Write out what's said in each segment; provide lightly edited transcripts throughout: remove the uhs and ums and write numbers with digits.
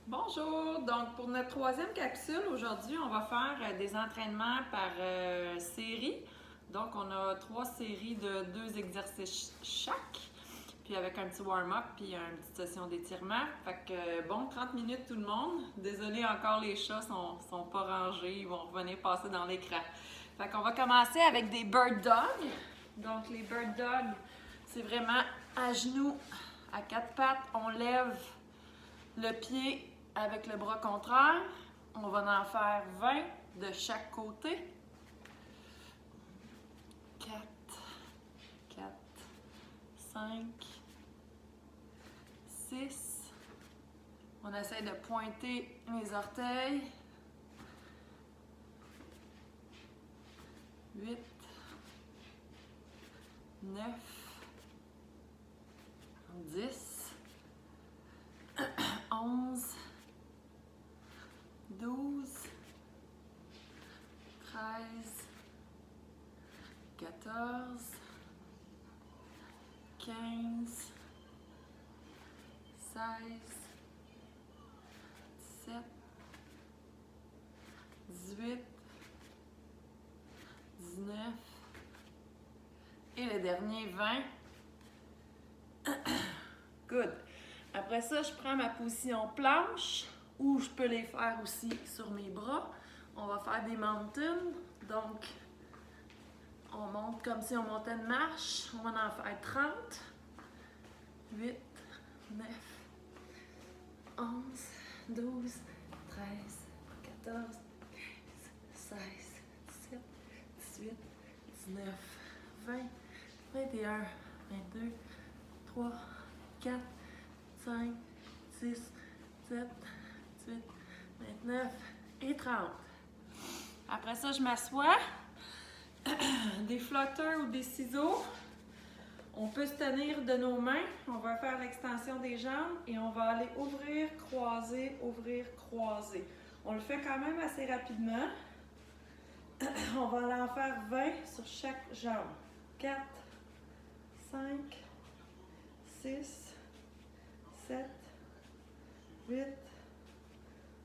Bonjour! Donc, pour notre troisième capsule, aujourd'hui, on va faire des entraînements par série. Donc, on a 3 séries de 2 exercices chaque, puis avec un petit warm-up, puis une petite session d'étirement. Fait que, bon, 30 minutes tout le monde. Désolé encore, les chats sont pas rangés, ils vont revenir passer dans l'écran. Fait qu'on va commencer avec des bird dogs. Donc, les bird dogs, c'est vraiment à genoux, à 4 pattes, on lève le pied avec le bras contraire. On va en faire 20 de chaque côté. 4, 4, 5, 6. On essaie de pointer les orteils. 8, 9, 10, 11, 12, 13, 14, 15, 16, 17, 18, 19 et le dernier 20. Good. Après ça, je prends ma position planche ou je peux les faire aussi sur mes bras. On va faire des mountains. Donc, on monte comme si on montait une marche. On va en faire 30. 8, 9, 11, 12, 13, 14, 15, 16, 17, 18, 19, 20, 21, 22, 3, 4, 5, 6, 7, 18, 29 et 30. Après ça, je m'assois. Des flotteurs ou des ciseaux. On peut se tenir de nos mains. On va faire l'extension des jambes et on va aller ouvrir, croiser, ouvrir, croiser. On le fait quand même assez rapidement. On va aller en faire 20 sur chaque jambe. 4, 5, 6, 7, 8,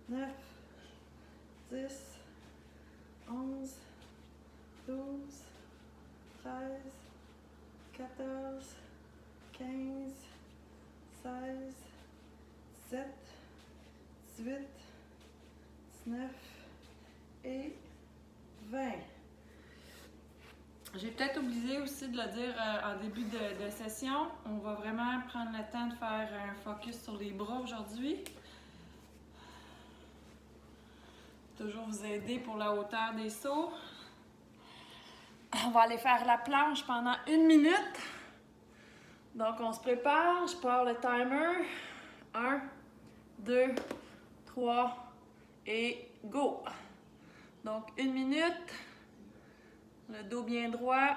9, 10, 11, 12, 13, 14, 15, 16, 17, 18, 19 et 20. J'ai peut-être oublié aussi de le dire en début de session. On va vraiment prendre le temps de faire un focus sur les bras aujourd'hui. Toujours vous aider pour la hauteur des sauts. On va aller faire la planche pendant 1 minute. Donc, on se prépare. Je pars le timer. 1, 2, 3 et go! Donc, 1 minute. Le dos bien droit.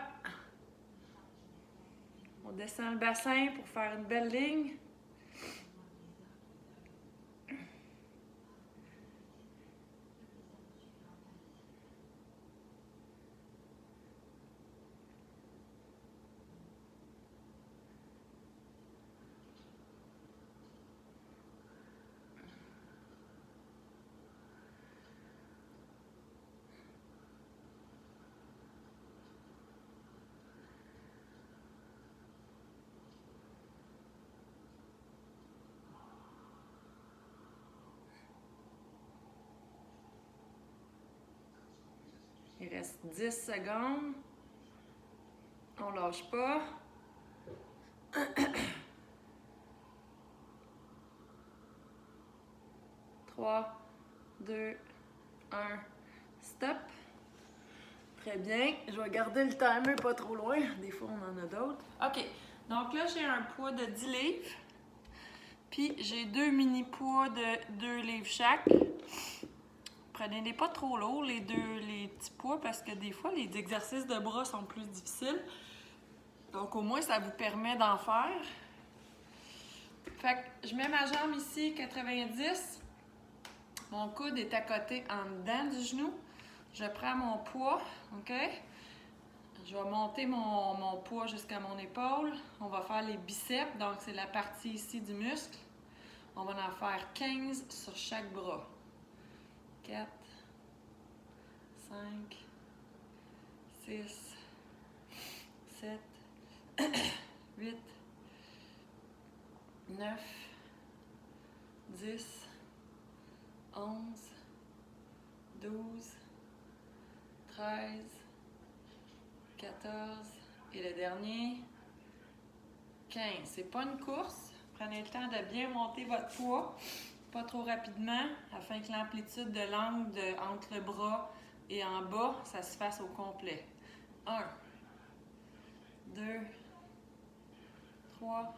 On descend le bassin pour faire une belle ligne. Il reste 10 secondes. On lâche pas. 3, 2, 1, stop. Très bien. Je vais garder le timer pas trop loin. Des fois, on en a d'autres. OK. Donc là, j'ai un poids de 10 livres. Puis, j'ai 2 mini-poids de 2 livres chaque. Prenez-les pas trop lourds, les petits poids, parce que des fois, les exercices de bras sont plus difficiles. Donc, au moins, ça vous permet d'en faire. Fait que je mets ma jambe ici, 90. Mon coude est à côté en dedans du genou. Je prends mon poids, OK? Je vais monter mon poids jusqu'à mon épaule. On va faire les biceps, donc c'est la partie ici du muscle. On va en faire 15 sur chaque bras. 4, 5, 6, 7, 8, 9, 10, 11, 12, 13, 14 et le dernier, 15. C'est pas une course. Prenez le temps de bien monter votre poids, pas trop rapidement, afin que l'amplitude de l'angle entre le bras et en bas, ça se fasse au complet. 1, 2, 3,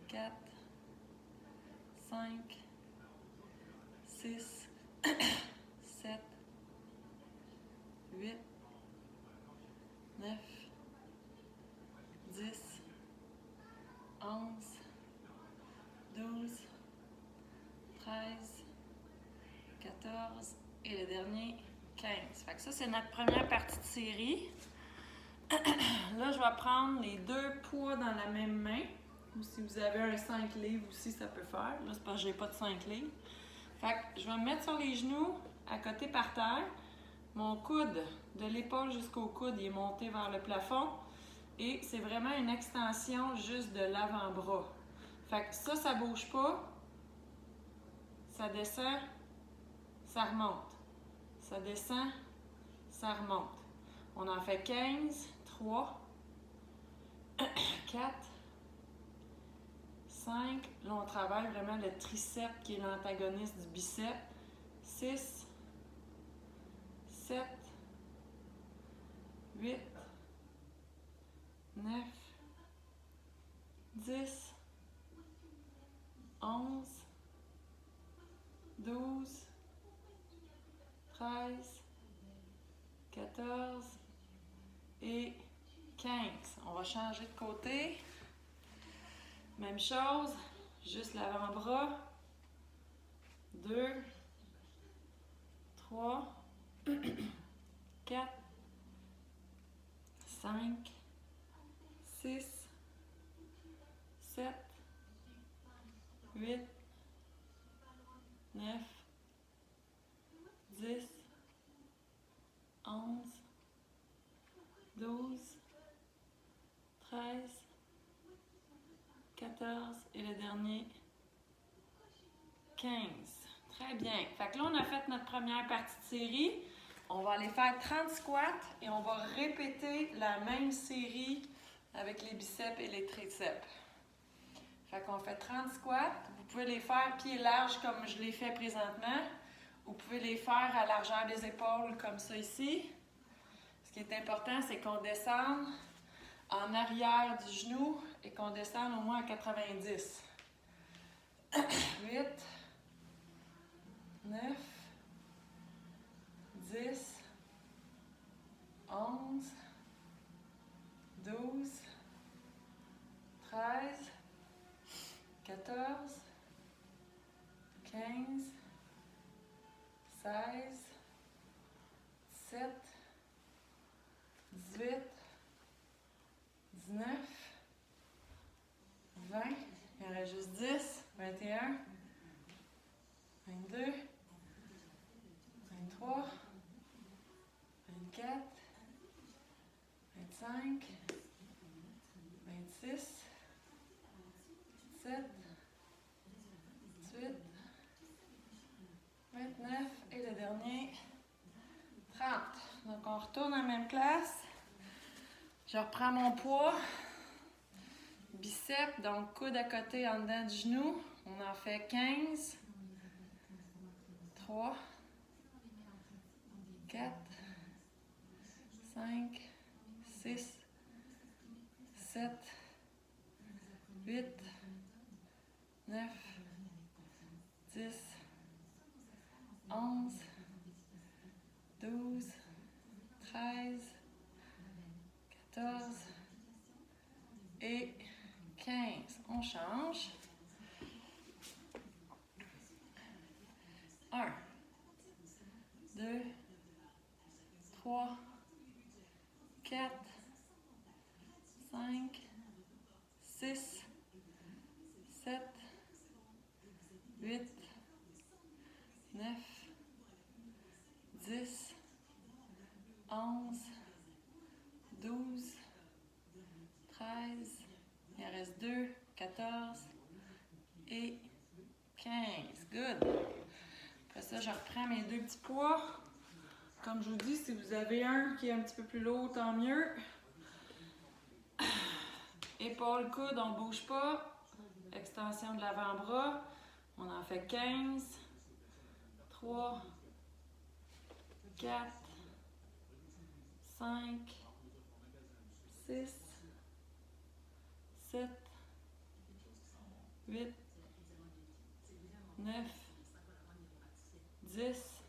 4, 5, 6, 7, 8, 9, 10, 11, 12, 13, 14 et le dernier, 15. Fait que ça, c'est notre première partie de série. Là, je vais prendre les deux poids dans la même main. Ou si vous avez un 5 livres aussi, ça peut faire. Là, c'est parce que je n'ai pas de 5 livres. Fait que je vais me mettre sur les genoux, à côté par terre. Mon coude, de l'épaule jusqu'au coude, il est monté vers le plafond. Et c'est vraiment une extension juste de l'avant-bras. Fait que ça bouge pas. Ça descend, ça remonte. Ça descend, ça remonte. On en fait 15, 3, 4, 5. Là, on travaille vraiment le triceps qui est l'antagoniste du biceps. 6, 7, 8, 9, 10, 11, 12, 13, 14 et 15. On va changer de côté. Même chose, juste l'avant-bras. 2, 3, 4, 5, 6, 7, 8, 9, 10, 11, 12, 13, 14 et le dernier, 15. Très bien. Fait que là, on a fait notre première partie de série. On va aller faire 30 squats et on va répéter la même série avec les biceps et les triceps. Fait qu'on fait 30 squats. Vous pouvez les faire pieds larges comme je l'ai fait présentement. Vous pouvez les faire à largeur des épaules comme ça ici. Ce qui est important, c'est qu'on descende en arrière du genou et qu'on descende au moins à 90. 8, 9, 10, 11, 12, 13, 14, 15, 16, 17, 18, 19, 20, il y en a juste 10, 21, 22, 23, 24, 25, 26, 27, 28, 29 et le dernier, 30. Donc on retourne à la même place. Je reprends mon poids. Biceps, donc coude à côté en dedans du genou. On en fait 15, 3, 4, 5, 6, 7, 8, 9, 10, 11, 12, 13, 14 et 15. On change. 1, 2, 3, 4, 5, 6, 7, 8, 9, 10, 11, 12, 13, il en reste 2, 14 et 15. Good. Après ça, je reprends mes deux petits poids. Comme je vous dis, si vous avez un qui est un petit peu plus lourd, tant mieux. Épaule, coude, on ne bouge pas. Extension de l'avant-bras. On en fait 15. 3, 4, 5, 6, 7, 8, 9, 10,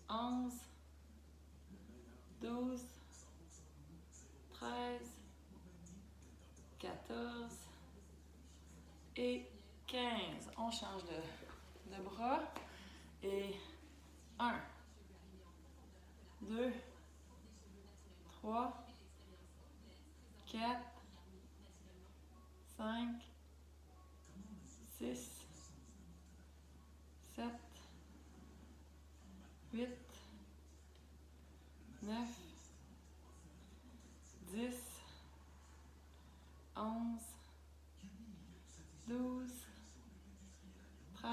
11, 12, 13, 14 et 15. On change de bras. Et 1, 2, 3, 4, 5, 6, 7, 8, 9, 10, 11, 12, 13,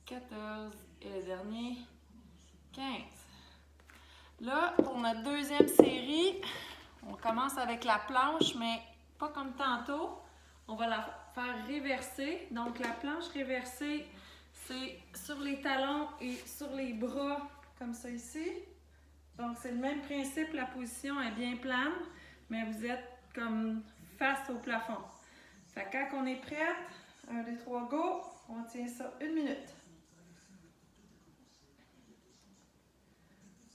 14 et le dernier, 15. Là, pour notre deuxième série, on commence avec la planche, mais pas comme tantôt. On va la faire réverser. Donc, la planche réversée, c'est sur les talons et sur les bras, comme ça ici. Donc, c'est le même principe, la position est bien plane, mais vous êtes comme face au plafond. Fait que quand on est prête, 1, 2, 3, go, on tient ça 1 minute.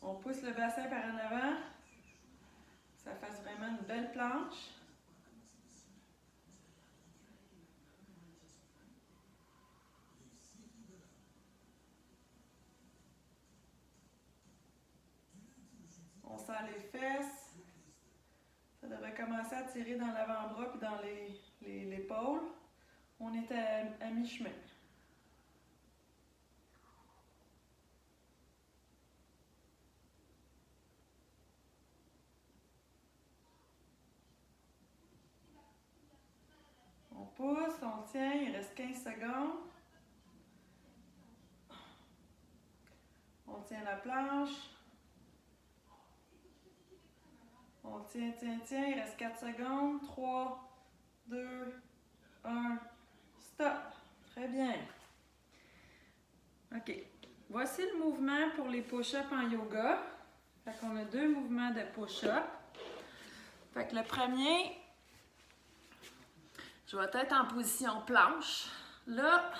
On pousse le bassin par en avant, que ça fasse vraiment une belle planche. On serre les fesses. Ça devrait commencer à tirer dans l'avant-bras puis dans l'épaule. On est à mi-chemin. On pousse, on tient, il reste 15 secondes. On tient la planche. On tient, il reste 4 secondes. 3, 2, 1, stop. Très bien. OK. Voici le mouvement pour les push-ups en yoga. Fait qu'on a 2 mouvements de push-up. Fait que le premier, je vais être en position planche. Là,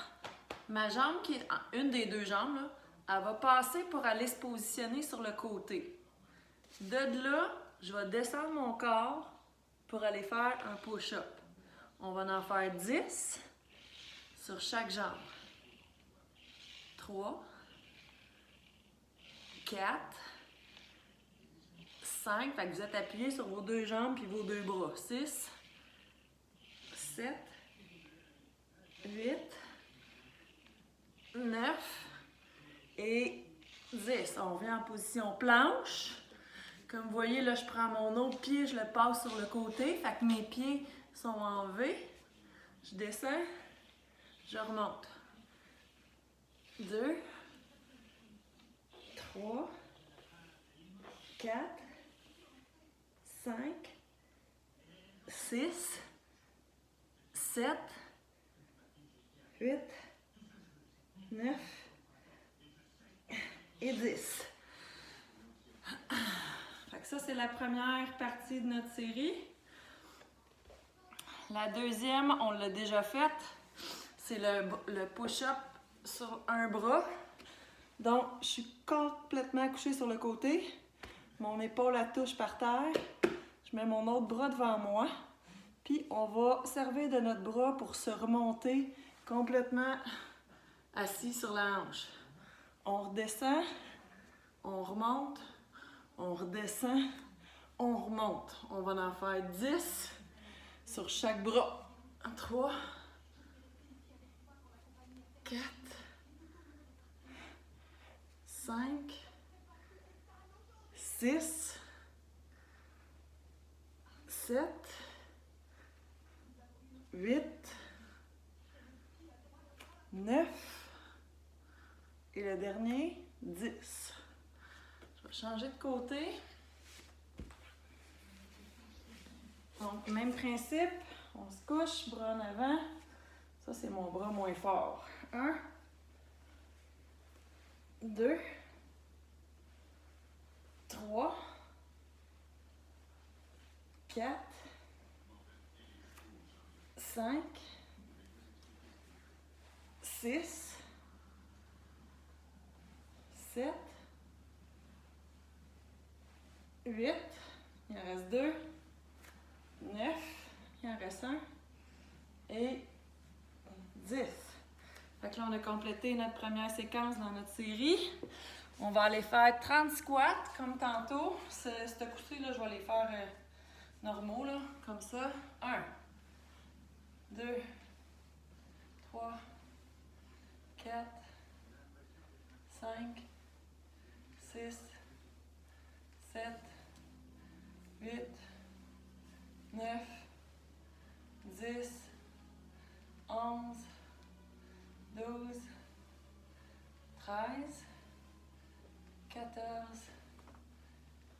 ma jambe, qui est une des 2 jambes, là, elle va passer pour aller se positionner sur le côté. De là, je vais descendre mon corps pour aller faire un push-up. On va en faire 10 sur chaque jambe. 3, 4, 5, fait que vous êtes appuyé sur vos 2 jambes puis vos 2 bras. 6, 7, 8, 9 et 10. On revient en position planche. Comme vous voyez, là, je prends mon autre pied, je le passe sur le côté. Fait que mes pieds sont en V. Je descends, je remonte. 2, 3, 4, 5, 6, 7, 8, 9 et 10. Fait que ça, c'est la première partie de notre série. La deuxième, on l'a déjà faite. C'est le push-up sur un bras. Donc, je suis complètement couchée sur le côté. Mon épaule à touche par terre. Je mets mon autre bras devant moi. Puis, on va servir de notre bras pour se remonter complètement assis sur la hanche. On redescend, on remonte, on redescend, on remonte. On va en faire 10 sur chaque bras. 3, 4, 5, 6, 7, 8, 9 et le dernier, 10. Je vais changer de côté. Donc, même principe, on se couche, bras en avant. Ça, c'est mon bras moins fort. 1, 2, 3, 4, 5, 6, 7, 8, il en reste 2, 9, il en reste 1 et 10. Fait que là, on a complété notre première séquence dans notre série. On va aller faire 30 squats comme tantôt. Ce coup-ci, là, je vais les faire normaux, là, comme ça. 1, 2, 3, 4, 5, 6, 7, 8, 9, 10, 11, 12, 13, 14,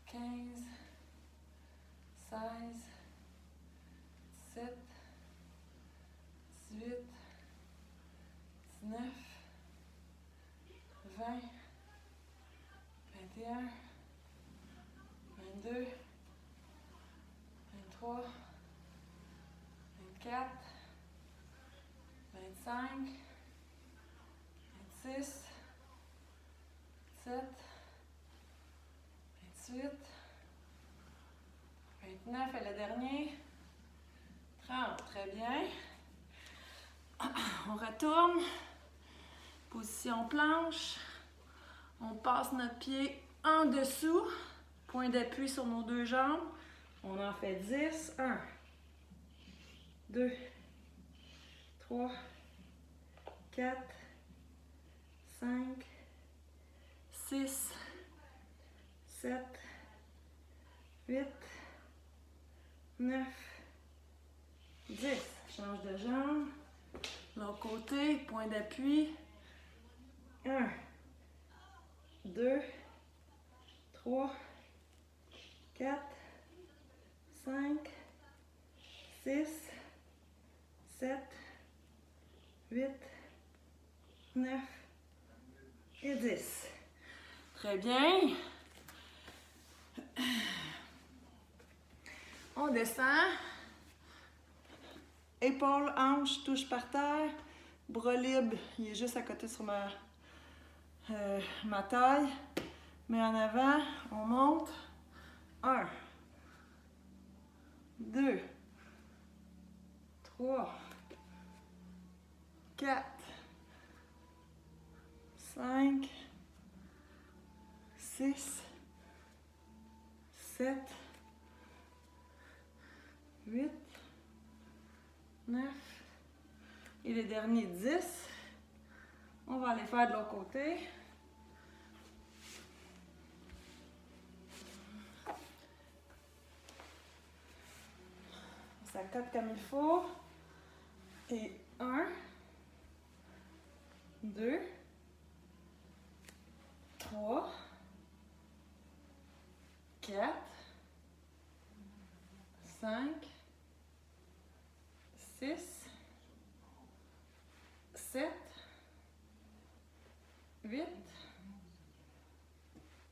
15, 16, 17, 18, 19, 20, 21, 22, 23, 24, 25, 26, 27, 28, 29 et le dernier, 30. Très bien. On retourne. Position planche. On passe notre pied en dessous. Point d'appui sur nos deux jambes. On en fait 10. 1, 2, 3, 4, 5, 6, 7, 8, 9, 10. Change de jambe. L'autre côté, point d'appui. 1, 2, 3, 4, 5, 6, 7, 8, 9 et 10. Très bien. On descend. Épaules, hanches, touche par terre. Bras libre, il est juste à côté sur ma taille. Mais en avant, on monte. 1, 2, 3, 4, 5, 6, 7, 8, 9 et le dernier 10. On va aller faire de l'autre côté. Ça cote comme il faut. Et 1, 2, 3, 4, 5, 6, 7, 8,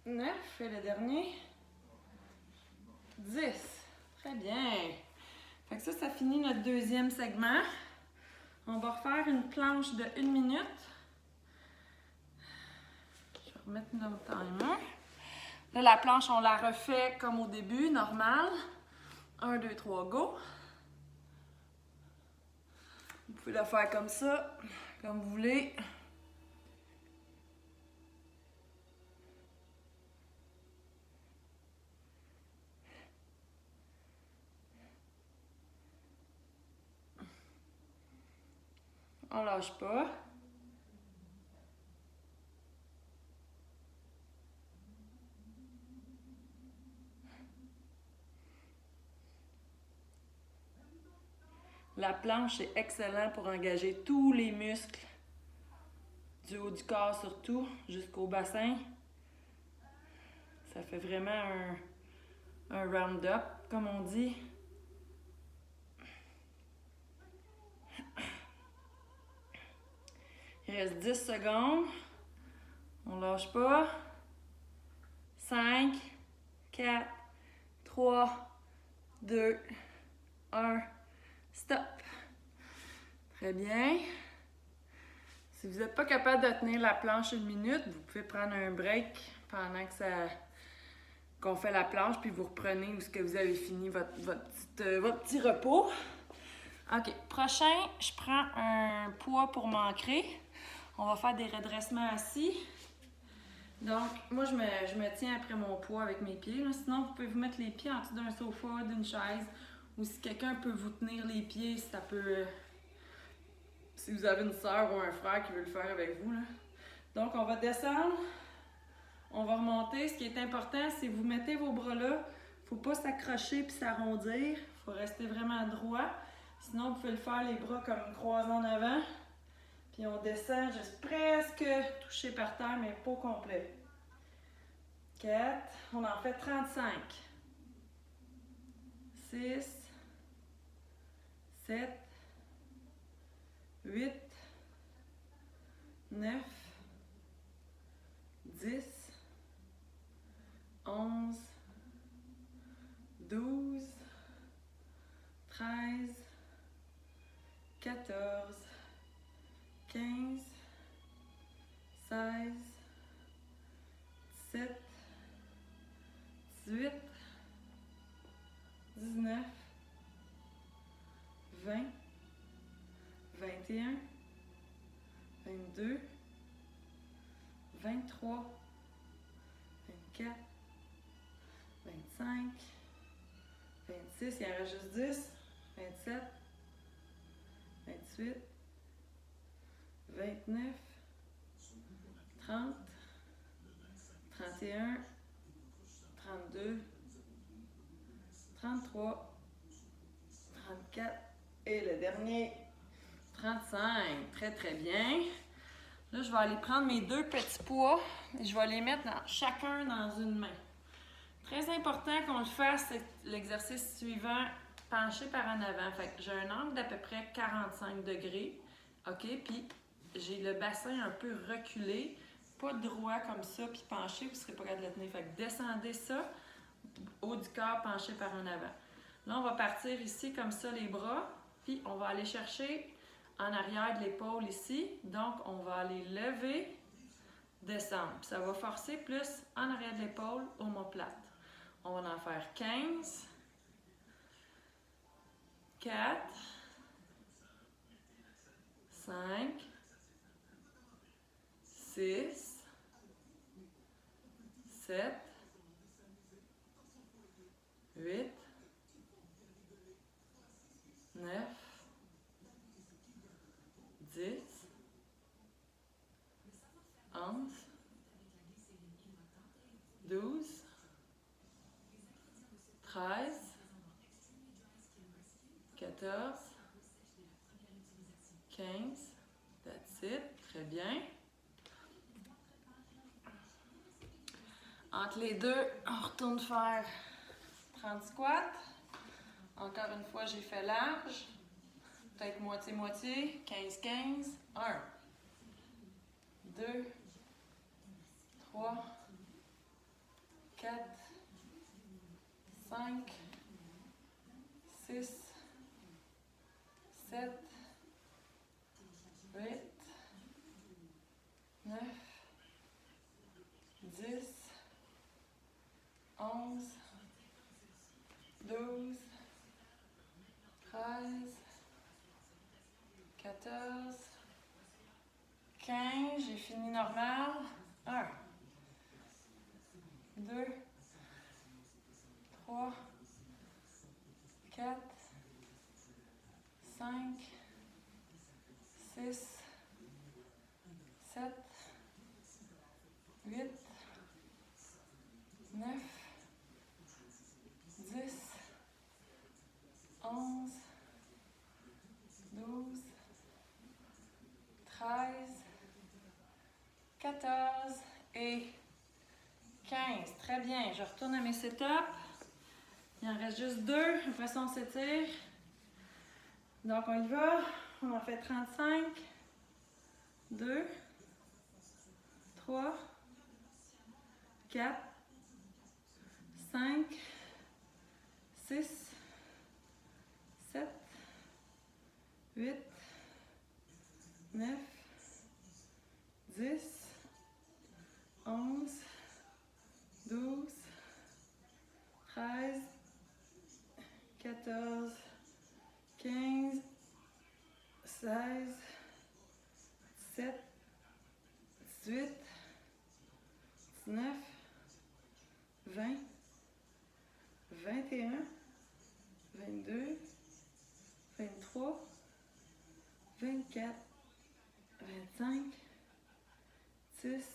9 et le dernier 10. Très bien. Fait que ça finit notre deuxième segment. On va refaire une planche de 1 minute. Je vais remettre notre timer. Là, la planche, on la refait comme au début, normal. 1, 2, 3, go. Vous pouvez la faire comme ça, comme vous voulez. On lâche pas. La planche, c'est excellent pour engager tous les muscles, du haut du corps surtout, jusqu'au bassin. Ça fait vraiment un round-up, comme on dit. Il reste 10 secondes. On lâche pas. 5, 4, 3, 2, 1. Stop. Très bien. Si vous n'êtes pas capable de tenir la planche 1 minute, vous pouvez prendre un break pendant qu'on fait la planche, puis vous reprenez où ce que vous avez fini votre petit repos. OK. Prochain, je prends un poids pour m'ancrer. On va faire des redressements assis. Donc, moi, je me tiens après mon poids avec mes pieds. Là. Sinon, vous pouvez vous mettre les pieds en dessous d'un sofa, d'une chaise. Ou si quelqu'un peut vous tenir les pieds, ça peut... Si vous avez une sœur ou un frère qui veut le faire avec vous. Là. Donc, on va descendre. On va remonter. Ce qui est important, c'est que vous mettez vos bras là. Il ne faut pas s'accrocher puis s'arrondir. Il faut rester vraiment droit. Sinon, vous pouvez le faire les bras comme croisés en avant. Puis on descend juste presque touché par terre, mais pas complet. 4. On en fait 35. 6. 7. 8. 9. 10. 11. 12. 13. 14. 15, 16, 17, 18, 19, 20, 21, 22, 23, 24, 25, 26, il en reste juste 10, 27, 28, 29, 30, 31, 32, 33, 34 et le dernier, 35. Très, très bien. Là, je vais aller prendre mes 2 petits poids et je vais les mettre chacun dans une main. Très important qu'on le fasse, c'est l'exercice suivant, penché par en avant. Fait que j'ai un angle d'à peu près 45 degrés. OK? Puis j'ai le bassin un peu reculé, pas droit comme ça, puis penché, vous ne serez pas capable de le tenir. Fait que descendez ça, haut du corps, penché par en avant. Là, on va partir ici, comme ça, les bras, puis on va aller chercher en arrière de l'épaule ici. Donc, on va aller lever, descendre. Puis ça va forcer plus en arrière de l'épaule, omoplate. On va en faire 15, 4, 5, 6, 7, 8, 9, 10, 11, 12, 13, 14, 15, that's it, très bien. Entre les deux, on retourne faire 30 squats. Encore une fois, j'ai fait large. Peut-être moitié-moitié. 15-15. 1, 2, 3, 4, 5, 6, 7, 8, 9, 10, 11, 12, 13, 14, 15, j'ai fini normal. 1, 2, 3, 4, 5, 6, 7, 8, 9, 10, 11, 13, 14 et 15. Très bien. Je retourne à mes setups. Il en reste juste 2. Après ça, on s'étire. Donc, on y va. On en fait 35. 2, 3, 4, 5, 6, 7, 8, 9, 10, 11, 12, 13, 14, 15, 16, 17, 18, 19, 20, 21, 22, 23, 24, 25, 26,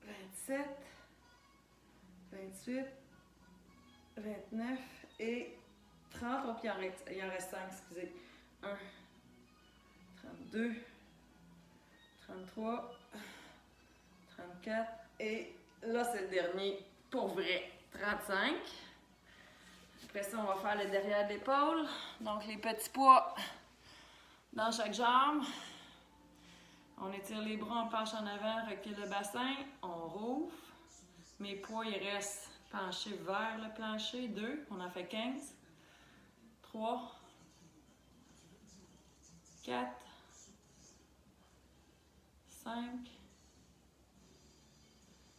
27, 28, 29 et 30. Oh, puis il en reste 5, excusez. 1, 32, 33, 34 et là, c'est le dernier pour vrai, 35. Après ça, on va faire le derrière de l'épaule. Donc, les petits poids dans chaque jambe. On étire les bras, on penche en avant, recule le bassin, on rouvre. Mes poids, ils restent penchés vers le plancher. 2, on en fait 15. 3, 4, 5,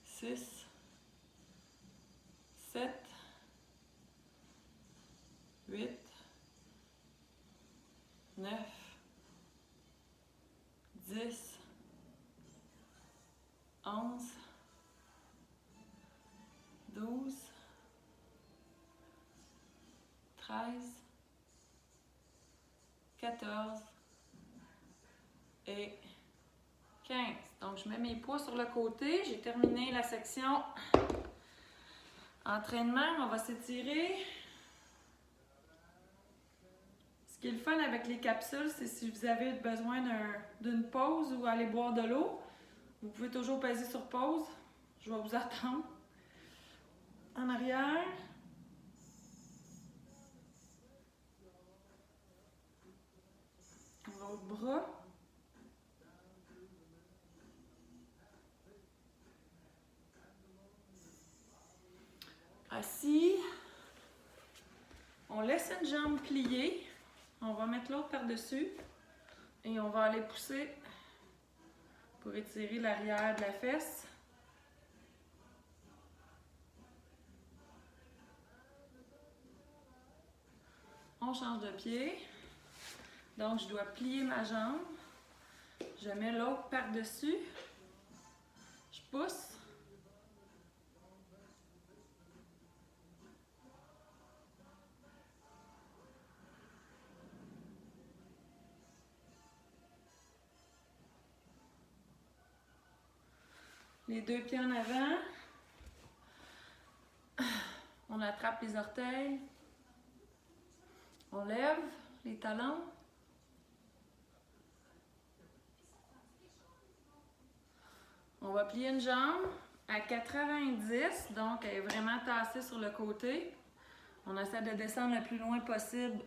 6, 7, 8, 9, 10, 11, 12, 13, 14 et 15. Donc, je mets mes poids sur le côté. J'ai terminé la section entraînement. On va s'étirer. Ce qui est le fun avec les capsules, c'est si vous avez besoin d'une pause ou aller boire de l'eau, vous pouvez toujours peser sur pause. Je vais vous attendre. En arrière. L'autre bras. Assis. On laisse une jambe pliée. On va mettre l'autre par-dessus. Et on va aller pousser pour étirer l'arrière de la fesse. On change de pied. Donc, je dois plier ma jambe. Je mets l'autre par-dessus. Je pousse. Les 2 pieds en avant. On attrape les orteils. On lève les talons. On va plier une jambe à 90, donc elle est vraiment tassée sur le côté. On essaie de descendre le plus loin possible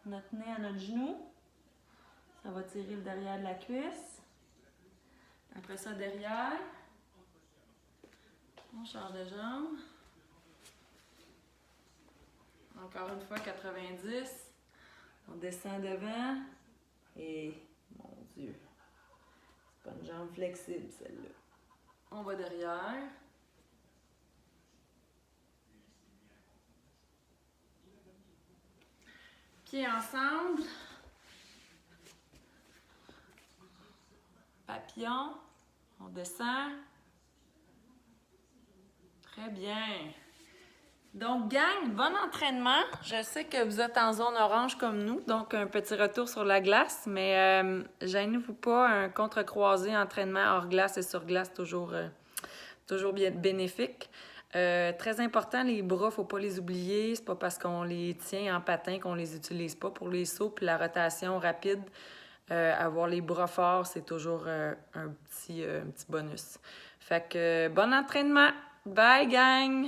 notre nez à notre genou. Ça va tirer le derrière de la cuisse. Après ça, derrière. On change de jambe. Encore une fois, 90. On descend devant. Et, mon Dieu, c'est pas une jambe flexible, celle-là. On va derrière. Pieds ensemble. Papillon. On descend. Très bien. Donc, gang, bon entraînement. Je sais que vous êtes en zone orange comme nous, donc un petit retour sur la glace, mais gênez-vous pas, un contre-croisé entraînement hors glace et sur glace, toujours bien bénéfique. Très important, les bras, faut pas les oublier. C'est pas parce qu'on les tient en patin qu'on les utilise pas pour les sauts puis la rotation rapide. avoir les bras forts, c'est toujours un petit bonus. Fait que bon entraînement! Bye, gang!